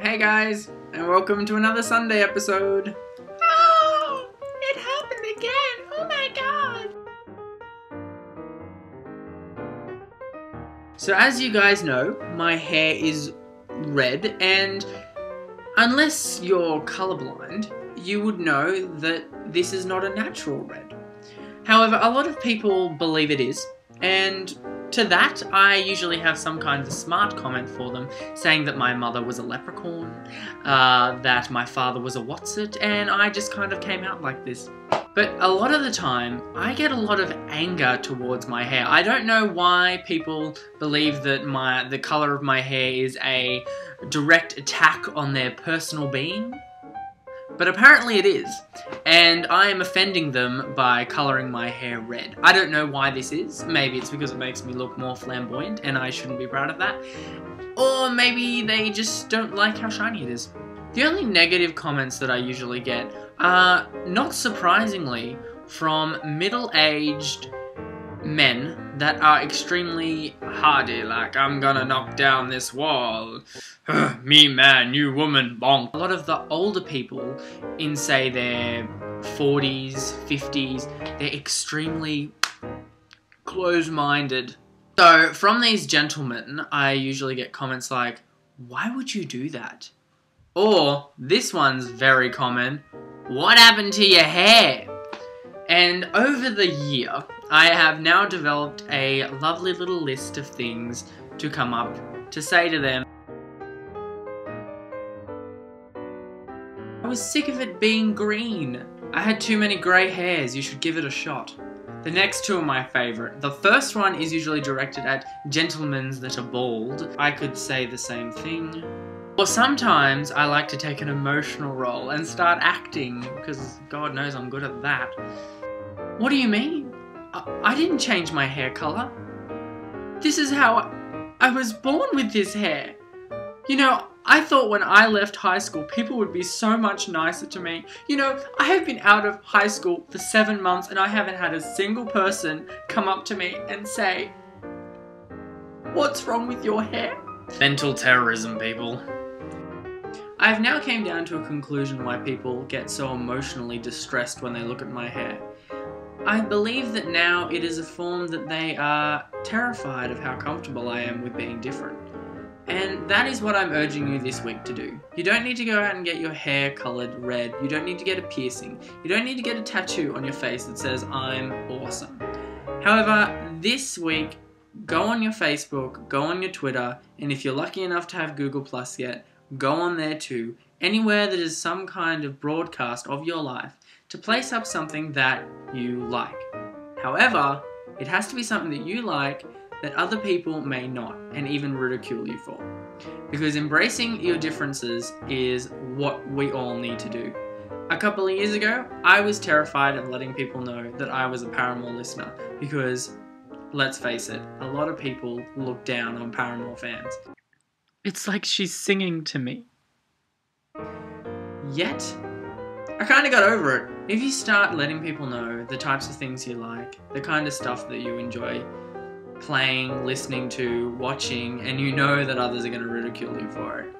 Hey guys, and welcome to another Sunday episode. Oh, it happened again. Oh my god. So as you guys know, my hair is red, and unless you're colorblind, you would know that this is not a natural red. However, a lot of people believe it is, and to that, I usually have some kind of smart comment for them, saying that my mother was a leprechaun, that my father was a whatsit, and I just kind of came out like this. But a lot of the time, I get a lot of anger towards my hair. I don't know why people believe that the color of my hair is a direct attack on their personal being, but apparently it is, and I am offending them by colouring my hair red. I don't know why this is. Maybe it's because it makes me look more flamboyant and I shouldn't be proud of that. Or maybe they just don't like how shiny it is. The only negative comments that I usually get are, not surprisingly, from middle-aged men that are extremely hardy, like, I'm gonna knock down this wall. Me man, you woman, bonk. A lot of the older people in, say, their 40s, 50s, they're extremely close-minded. So, from these gentlemen, I usually get comments like, why would you do that? Or, this one's very common, what happened to your hair? And over the year, I have now developed a lovely little list of things to come up to say to them. I was sick of it being green. I had too many grey hairs, you should give it a shot. The next two are my favourite. The first one is usually directed at gentlemen that are bald. I could say the same thing. Or sometimes I like to take an emotional role and start acting, because God knows I'm good at that. What do you mean? I didn't change my hair colour. This is how I was born with this hair. You know, I thought when I left high school, people would be so much nicer to me. You know, I have been out of high school for 7 months and I haven't had a single person come up to me and say, what's wrong with your hair? Mental terrorism, people. I have now came down to a conclusion why people get so emotionally distressed when they look at my hair. I believe that now it is a form that they are terrified of how comfortable I am with being different. And that is what I'm urging you this week to do. You don't need to go out and get your hair coloured red. You don't need to get a piercing. You don't need to get a tattoo on your face that says, I'm awesome. However, this week, go on your Facebook, go on your Twitter, and if you're lucky enough to have Google Plus yet, go on there too. Anywhere that is some kind of broadcast of your life, to place up something that you like. However, it has to be something that you like that other people may not, and even ridicule you for. Because embracing your differences is what we all need to do. A couple of years ago, I was terrified of letting people know that I was a Paramore listener, because, let's face it, a lot of people look down on Paramore fans. It's like she's singing to me. Yet, I kind of got over it. If you start letting people know the types of things you like, the kind of stuff that you enjoy playing, listening to, watching, and you know that others are going to ridicule you for it,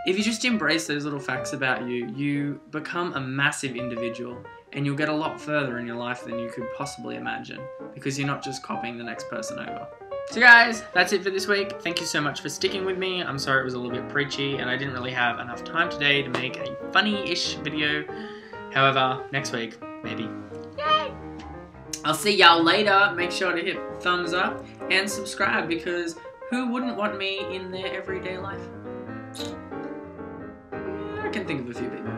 if you just embrace those little facts about you, you become a massive individual, and you'll get a lot further in your life than you could possibly imagine, because you're not just copying the next person over. So guys, that's it for this week. Thank you so much for sticking with me. I'm sorry it was a little bit preachy and I didn't really have enough time today to make a funny-ish video. However, next week, maybe. Yay! I'll see y'all later. Make sure to hit thumbs up and subscribe, because who wouldn't want me in their everyday life? I can think of a few people.